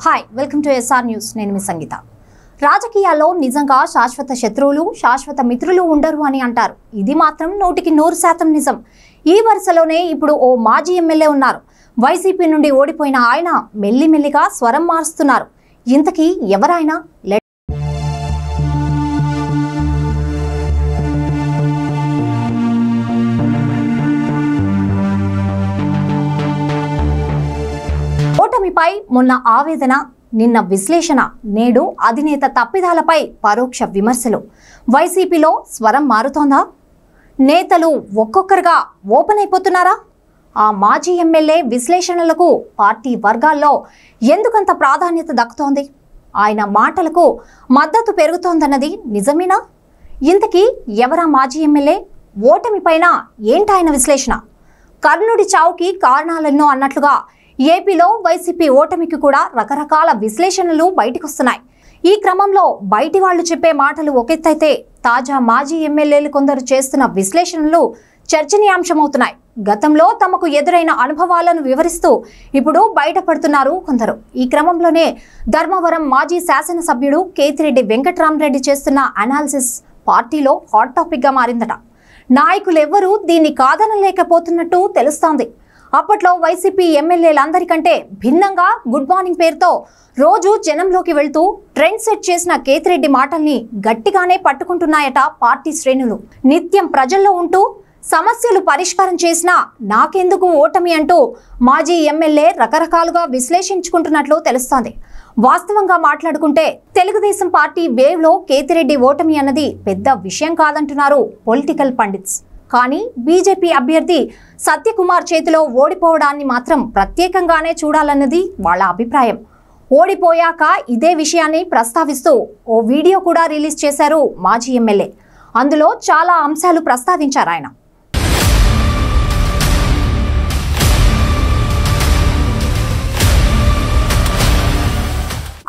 Hi welcome to SR news. నేను మీ సంగీత. రాజకీయాల్లో నిజంగా శాశ్వత శత్రువులు శాశ్వత మిత్రులు ఉండరు అని అంటారు. ఇది మాత్రం 100% నిజం. ఈ వరుసలోనే ఇప్పుడు ఓ మాజీ ఎమ్మెల్యే ఉన్నారు. వైసీపీ నుండి ఓడిపోయిన ఆయన మెల్లిమెల్లిగా స్వరం మారుస్తున్నారు. ఇంతకీ ఎవరైనా? ఓటమిపై మొన్న ఆవేదన, నిన్న విశ్లేషణ, నేడు అధినేత తప్పిదాలపై పరోక్ష విమర్శలు. వైసీపీలో స్వరం మారుతోందా? నేతలు ఒక్కొక్కరుగా ఓపెన్ అయిపోతున్నారా? ఆ మాజీ ఎమ్మెల్యే విశ్లేషణలకు పార్టీ వర్గాల్లో ఎందుకంత ప్రాధాన్యత దక్కుతోంది? ఆయన మాటలకు మద్దతు పెరుగుతోందన్నది నిజమేనా? ఇంతకీ ఎవరా మాజీ ఎమ్మెల్యే? ఓటమిపైన ఏంటాయన విశ్లేషణ? కర్ణుడి చావుకి కారణాలెన్నో అన్నట్లుగా ఏపీలో వైసీపీ ఓటమికి కూడా రకరకాల విశ్లేషణలు బయటకొస్తున్నాయి. ఈ క్రమంలో బయటి వాళ్లు చెప్పే మాటలు ఒకెత్తైతే తాజా మాజీ ఎమ్మెల్యేలు కొందరు చేస్తున్న విశ్లేషణలు చర్చనీయాంశమవుతున్నాయి. గతంలో తమకు ఎదురైన అనుభవాలను వివరిస్తూ ఇప్పుడు బయటపడుతున్నారు కొందరు. ఈ క్రమంలోనే ధర్మవరం మాజీ శాసనసభ్యుడు కేతిరెడ్డి వెంకట్రామరెడ్డి చేస్తున్న అనాలిసిస్ పార్టీలో హాట్ టాపిక్ గా మారిందట. నాయకులెవ్వరూ దీన్ని కాదనలేకపోతున్నట్టు తెలుస్తోంది. అప్పట్లో వైసీపీ ఎమ్మెల్యేలందరికంటే భిన్నంగా గుడ్ మార్నింగ్ పేరుతో రోజు జనంలోకి వెళ్తూ ట్రెండ్ సెట్ చేసిన కేతిరెడ్డి మాటల్ని గట్టిగానే పట్టుకుంటున్నాయట పార్టీ శ్రేణులు. నిత్యం ప్రజల్లో ఉంటూ సమస్యలు పరిష్కారం చేసినా నాకెందుకు ఓటమి అంటూ మాజీ ఎమ్మెల్యే రకరకాలుగా విశ్లేషించుకుంటున్నట్లు తెలుస్తోంది. వాస్తవంగా మాట్లాడుకుంటే తెలుగుదేశం పార్టీ వేవ్ లో కేతిరెడ్డి ఓటమి అన్నది పెద్ద విషయం కాదంటున్నారు పొలిటికల్ పండిట్స్. కానీ బీజేపీ అభ్యర్థి సత్యకుమార్ చేతిలో ఓడిపోవడాన్ని మాత్రం ప్రత్యేకంగానే చూడాలన్నది వాళ్ళ అభిప్రాయం. ఓడిపోయాక ఇదే విషయాన్ని ప్రస్తావిస్తూ ఓ వీడియో కూడా రిలీజ్ చేశారు మాజీ ఎమ్మెల్యే. అందులో చాలా అంశాలు ప్రస్తావించారు ఆయన.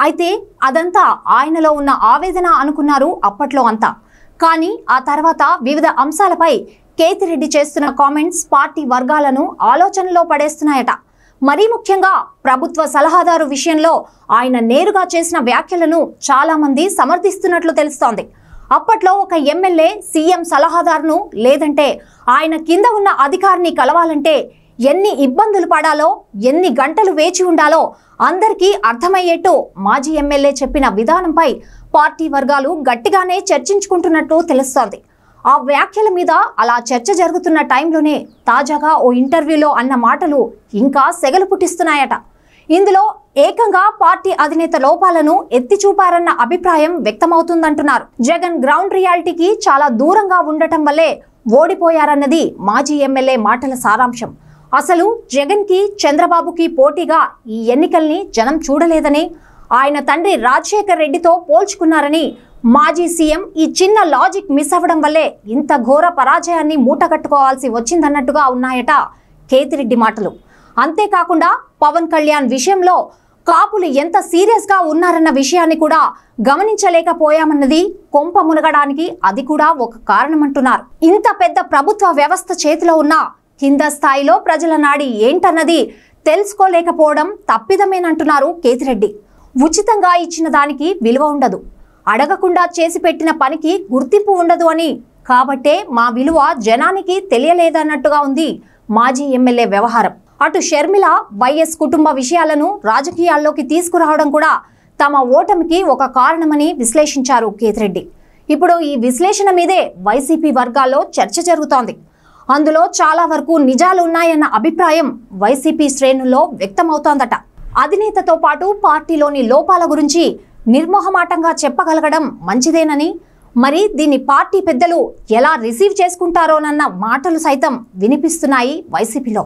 అయితే అదంతా ఆయనలో ఉన్న ఆవేదన అనుకున్నారు అప్పట్లో అంతా. కానీ ఆ తర్వాత వివిధ అంశాలపై కేతిరెడ్డి చేస్తున్న కామెంట్స్ పార్టీ వర్గాలను ఆలోచనలో పడేస్తున్నాయట. మరీ ముఖ్యంగా ప్రభుత్వ సలహాదారు విషయంలో ఆయన నేరుగా చేసిన వ్యాఖ్యలను చాలా మంది సమర్థిస్తున్నట్లు తెలుస్తోంది. అప్పట్లో ఒక ఎమ్మెల్యే సీఎం సలహాదారును లేదంటే ఆయన కింద ఉన్న అధికారిని కలవాలంటే ఎన్ని ఇబ్బందులు పడాలో, ఎన్ని గంటలు వేచి ఉండాలో అందరికీ అర్థమయ్యేట్టు మాజీ ఎమ్మెల్యే చెప్పిన విధానంపై పార్టీ వర్గాలు గట్టిగానే చర్చించుకుంటున్నట్టు తెలుస్తోంది. ఆ వ్యాఖ్యల మీద అలా చర్చ జరుగుతున్న టైంలోనే తాజాగా ఓ ఇంటర్వ్యూలో అన్న మాటలు ఇంకా సెగలు పుట్టిస్తున్నాయట. ఇందులో ఏకంగా పార్టీ అధినేత లోపాలను ఎత్తి చూపారన్న అభిప్రాయం వ్యక్తమవుతుందంటున్నారు. జగన్ గ్రౌండ్ రియాలిటీకి చాలా దూరంగా ఉండటం వల్లే ఓడిపోయారన్నది మాజీ ఎమ్మెల్యే మాటల సారాంశం. అసలు జగన్ కి చంద్రబాబుకి పోటీగా ఈ ఎన్నికల్ని జనం చూడలేదని, ఆయన తండ్రి రాజశేఖర్ రెడ్డితో పోల్చుకున్నారని, మాజీ సీఎం ఈ చిన్న లాజిక్ మిస్ అవ్వడం వల్లే ఇంత ఘోర పరాజయాన్ని మూటగట్టుకోవాల్సి వచ్చిందన్నట్టుగా ఉన్నాయట కేతిరెడ్డి మాటలు. అంతేకాకుండా పవన్ కళ్యాణ్ విషయంలో కాపులు ఎంత సీరియస్ గా ఉన్నారన్న విషయాన్ని కూడా గమనించలేకపోయామన్నది కొంప మునగడానికి అది కూడా ఒక కారణమంటున్నారు. ఇంత పెద్ద ప్రభుత్వ వ్యవస్థ చేతిలో ఉన్న కింద స్థాయిలో ప్రజల నాడి ఏంటన్నది తెలుసుకోలేకపోవడం తప్పిదమేనంటున్నారు కేతిరెడ్డి. ఉచితంగా ఇచ్చిన దానికి విలువ ఉండదు, అడగకుండా చేసి పెట్టిన పనికి గుర్తింపు ఉండదు అని, కాబట్టే మా విలువ జనానికి తెలియలేదన్నట్టుగా ఉంది మాజీ ఎమ్మెల్యే వ్యవహారం. అటు షర్మిల, వైఎస్ కుటుంబ విషయాలను రాజకీయాల్లోకి తీసుకురావడం కూడా తమ ఓటమికి ఒక కారణమని విశ్లేషించారు కేతిరెడ్డి. ఇప్పుడు ఈ విశ్లేషణ మీదే వైసీపీ వర్గాల్లో చర్చ జరుగుతోంది. అందులో చాలా వరకు నిజాలు ఉన్నాయన్న అభిప్రాయం వైసీపీ శ్రేణుల్లో వ్యక్తమవుతోందట. అధినేతతో పాటు పార్టీలోని లోపాల గురించి నిర్మోహమాటంగా చెప్పగలగడం మంచిదేనని, మరి దీన్ని పార్టీ పెద్దలు ఎలా రిసీవ్ చేసుకుంటారోనన్న మాటలు సైతం వినిపిస్తున్నాయి వైసీపీలో.